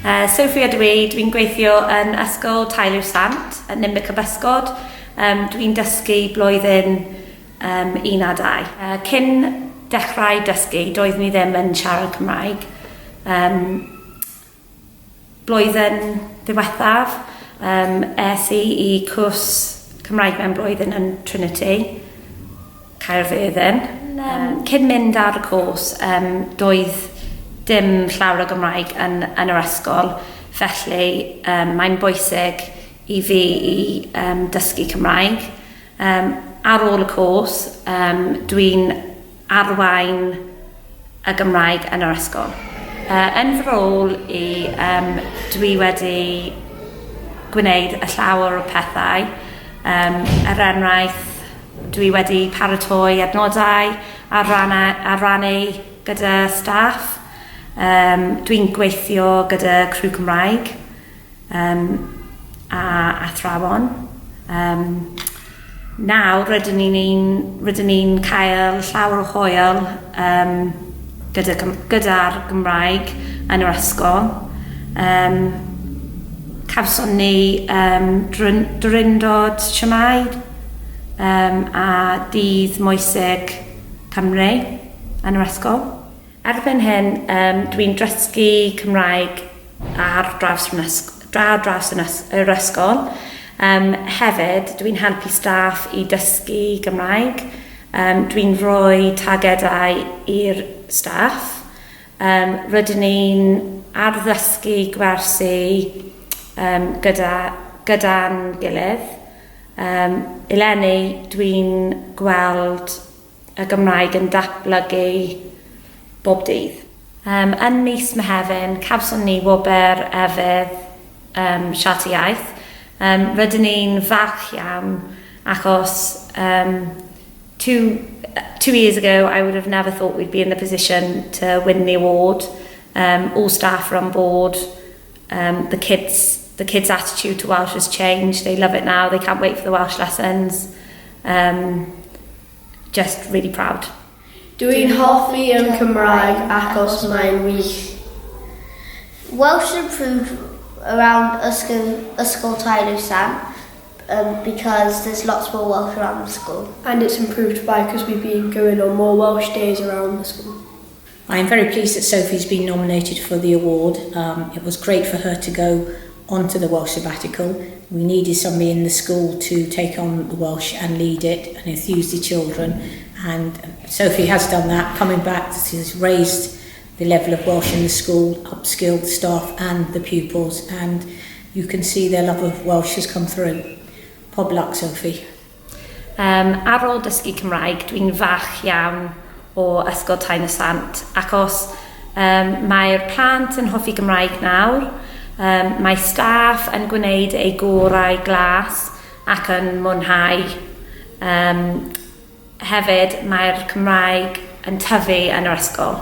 Sophie a dwi'n gweithio yn ysgol Taylor Sant yn Nymbic y Bysgod. Dwi'n dysgu blwyddyn 1 a 2. Cyn dechrau dysgu, doedd ni ddim yn siarad Cymraeg. Blwyddyn ddiwethaf, es I cwrs Cymraeg mewn blwyddyn yn Trinity, Caerfyrddin. Cyn mynd ar y cwrs, doedd dim llawer o Gymraeg yn yr ysgol, felly mae'n bwysig I fi I dysgu Cymraeg. Ar ôl y cwrs, dwi'n arwain y Gymraeg yn yr ysgol. Yn fy rôl I, dwi wedi gwneud y llawer o pethau. Er enghraifft, dwi wedi paratoi adnodau a rannu gyda staff. Dwi'n gweithio gyda crw Cymraeg a athrawon. Nawr rydyn ni'n cael llawer o hwyl gyda'r Gymraeg yn yr ysgol. Cawson ni drindod Shwmae a dydd moesig Cymru yn yr ysgol. Erbyn hyn, dwi'n dysgu Cymraeg ar draws yr ysgol. Hefyd, dwi'n helpu staff I dysgu Gymraeg. Dwi'n rhoi targedau i'r staff. Rydyn ni'n arddysgu gwersi gyda'n gilydd. Eleni, dwi'n gweld y Gymraeg yn datblygu bob dydd. Yn mis Mehefin, cawson ni Gwobr efydd siart iaith. Rydyn ni'n falch iawn achos 2 years ago I would have never thought we'd be in the position to win the award. All staff are on board. The kids' attitude to Welsh has changed. They love it now. They can't wait for the Welsh lessons. Just really proud. Dwi'n hoffi yn Cymraeg achos mae'n wych. Welsh improved around Ysgol Taylor Sant because there's lots more Welsh around the school. And it's improved because we've been going on more Welsh days around the school. I am very pleased that Sophie's been nominated for the award. It was great for her to go onto the Welsh sabbatical. We needed somebody in the school to take on the Welsh and lead it and enthuse the children. And Sophie has done that, coming back, she's raised the level of Welsh in the school, upskilled the staff and the pupils, and you can see their love of Welsh has come through. Pob luck, Sophie. Ar ôl dysgu Cymraeg, dwi'n fach iawn o Ysgol Taylor Sant, achos mae'r plant yn hoffi Gymraeg nawr. Mae staff yn gwneud eu gorau glas ac yn mwynhau. Hefyd, mae'r Cymraeg yn tyfu yn yr ysgol.